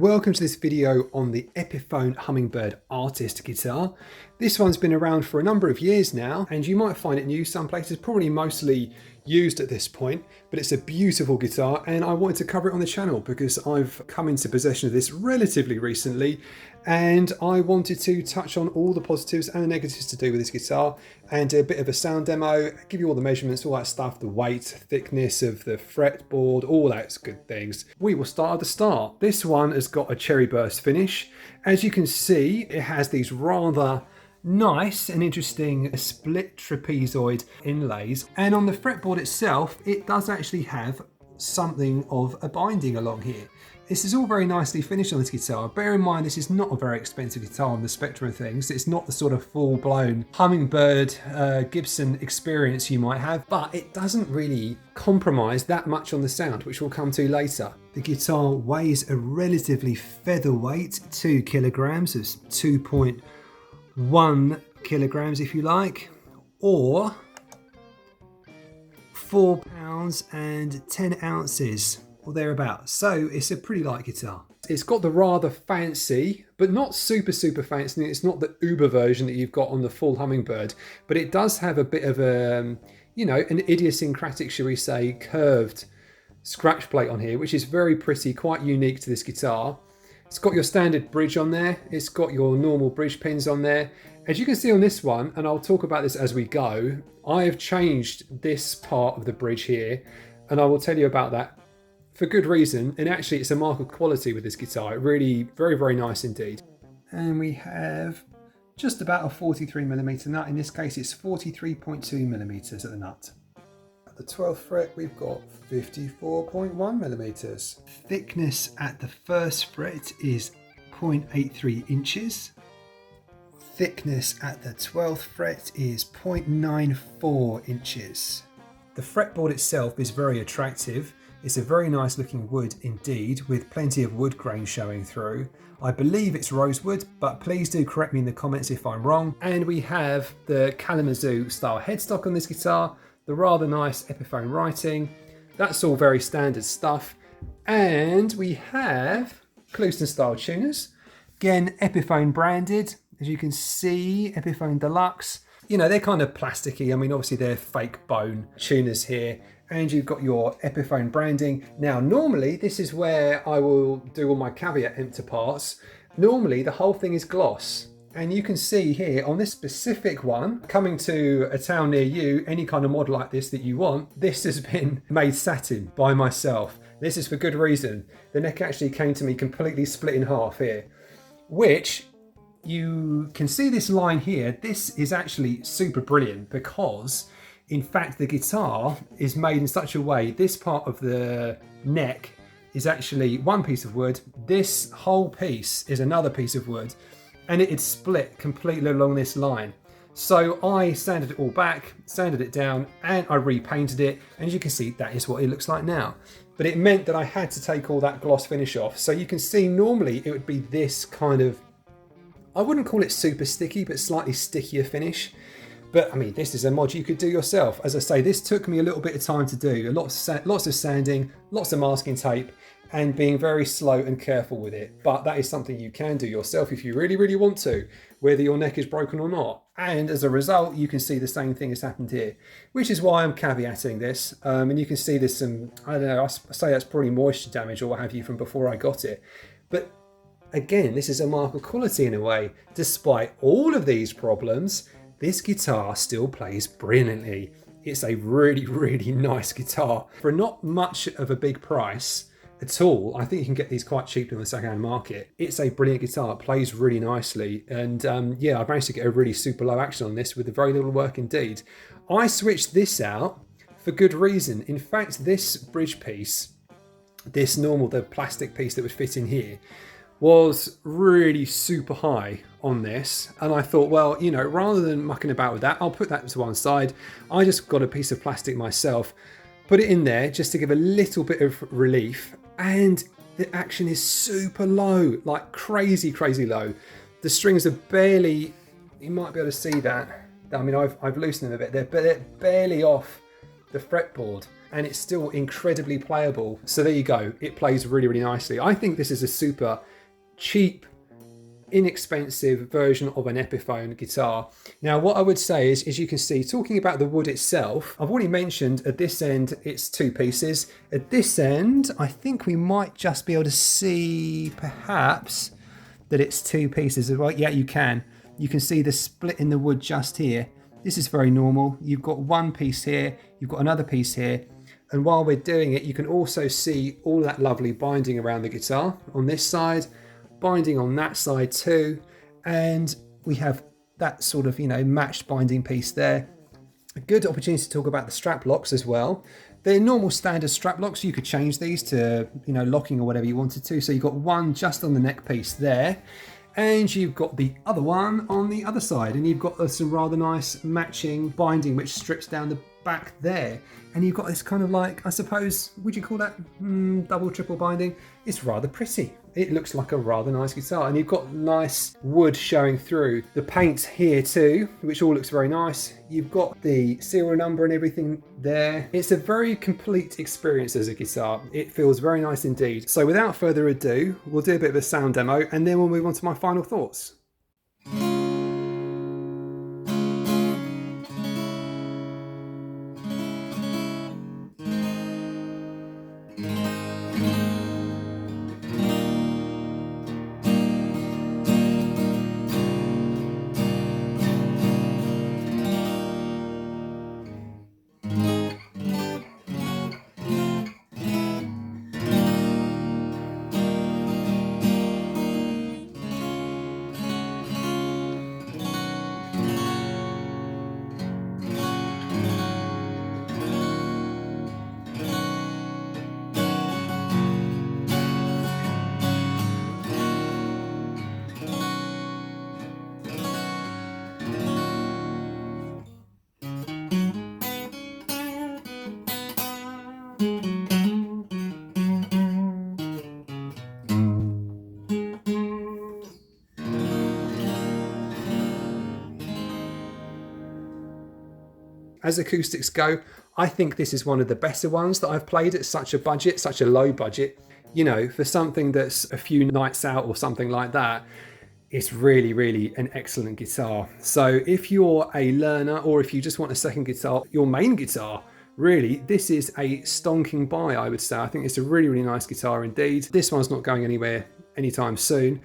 Welcome to this video on the Epiphone Hummingbird Artist guitar. This one's been around for a number of years now, and you might find it new some places, probably mostly used at this point, but it's a beautiful guitar and I wanted to cover it on the channel because I've come into possession of this relatively recently and I wanted to touch on all the positives and the negatives to do with this guitar and do a bit of a sound demo, give you all the measurements, all that stuff, the weight, thickness of the fretboard, all those good things. We will start at the start. This one has got a cherry burst finish. As you can see, it has these rather nice and interesting split trapezoid inlays, and on the fretboard itself it does actually have something of a binding along here. This is all very nicely finished on this guitar. Bear in mind this is not a very expensive guitar on the spectrum of things. It's not the sort of full-blown Hummingbird Gibson experience you might have, but it doesn't really compromise that much on the sound, which we'll come to later. The guitar weighs a relatively featherweight 2 kilograms, it's 2.1 kilograms if you like, or 4 pounds and 10 ounces or thereabouts. So it's a pretty light guitar. It's got the rather fancy, but not super fancy. It's not the Uber version that you've got on the full Hummingbird, but it does have a bit of a, you know, an idiosyncratic, shall we say, curved scratch plate on here, which is very pretty, quite unique to this guitar. It's got your standard bridge on there. It's got your normal bridge pins on there. As you can see on this one, and I'll talk about this as we go, I have changed this part of the bridge here, and I will tell you about that for good reason. And actually it's a mark of quality with this guitar. It really, very nice indeed. And we have just about a 43mm nut. In this case, it's 43.2mm at the nut. At the 12th fret, we've got 54.1mm. Thickness at the first fret is 0.83 inches. Thickness at the 12th fret is 0.94 inches. The fretboard itself is very attractive. It's a very nice looking wood indeed, with plenty of wood grain showing through. I believe it's rosewood, but please do correct me in the comments if I'm wrong. And we have the Kalamazoo style headstock on this guitar, the rather nice Epiphone writing. That's all very standard stuff. And we have Acoustic style tuners. Again, Epiphone branded. As you can see, Epiphone Deluxe. You know, they're kind of plasticky. I mean, obviously they're fake bone tuners here. And you've got your Epiphone branding. Now, normally this is where I will do all my caveat emptor parts. Normally the whole thing is gloss. And you can see here on this specific one, coming to a town near you, any kind of model like this that you want, this has been made satin by myself. This is for good reason. The neck actually came to me completely split in half here, which you can see this line here. This is actually super brilliant because in fact the guitar is made in such a way, this part of the neck is actually one piece of wood, this whole piece is another piece of wood, and it had split completely along this line. So I sanded it all back, sanded it down, and I repainted it, and as you can see that is what it looks like now. But it meant that I had to take all that gloss finish off. So you can see normally it would be this kind of, I wouldn't call it super sticky, but slightly stickier finish. But I mean, this is a mod you could do yourself. As I say, this took me a little bit of time to do. Lots of sanding, lots of masking tape, and being very slow and careful with it. But that is something you can do yourself if you really want to, whether your neck is broken or not. And as a result, you can see the same thing has happened here, which is why I'm caveating this. And you can see there's some, I don't know, I say that's probably moisture damage or what have you from before I got it. But again, this is a mark of quality in a way. Despite all of these problems, this guitar still plays brilliantly. It's a really nice guitar. For not much of a big price at all, I think you can get these quite cheaply on the second-hand market. It's a brilliant guitar, it plays really nicely. And yeah, I managed to get a really super low action on this with very little work indeed. I switched this out for good reason. In fact, this bridge piece, this normal, the plastic piece that would fit in here, was really super high on this, and I thought, well, you know, rather than mucking about with that, I'll put that to one side. I just got a piece of plastic myself, put it in there just to give a little bit of relief, and the action is super low, like crazy low. The strings are barely, you might be able to see that. I mean, I've loosened them a bit there, but they're barely off the fretboard. and it's still incredibly playable. So there you go, it plays really, really nicely. I think this is a super cheap, inexpensive version of an Epiphone guitar. Now what I would say is, as you can see, talking about the wood itself, I've already mentioned at this end it's two pieces. At this end I think we might just be able to see perhaps that it's two pieces as well. Yeah, you can see the split in the wood just here. This is very normal. You've got one piece here, you've got another piece here, and while we're doing it you can also see all that lovely binding around the guitar on this side, binding on that side too, and we have that sort of, you know, matched binding piece there. A good opportunity to talk about the strap locks as well. They're normal standard strap locks. You could change these to, you know, locking or whatever you wanted to. So you've got one just on the neck piece there, and you've got the other one on the other side, and you've got some rather nice matching binding which strips down the back there, and you've got this kind of like, I suppose, would you call that double triple binding? It's rather pretty. It looks like a rather nice guitar, and you've got nice wood showing through. The paint here too, which all looks very nice. You've got the serial number and everything there. It's a very complete experience as a guitar. It feels very nice indeed. So without further ado, we'll do a bit of a sound demo and then we'll move on to my final thoughts. As acoustics go, I think this is one of the better ones that I've played at such a budget, such a low budget. You know, for something that's a few nights out or something like that, it's really, really an excellent guitar. So if you're a learner or if you just want a second guitar, your main guitar, really, this is a stonking buy, I would say. I think it's a really, really nice guitar indeed. This one's not going anywhere anytime soon.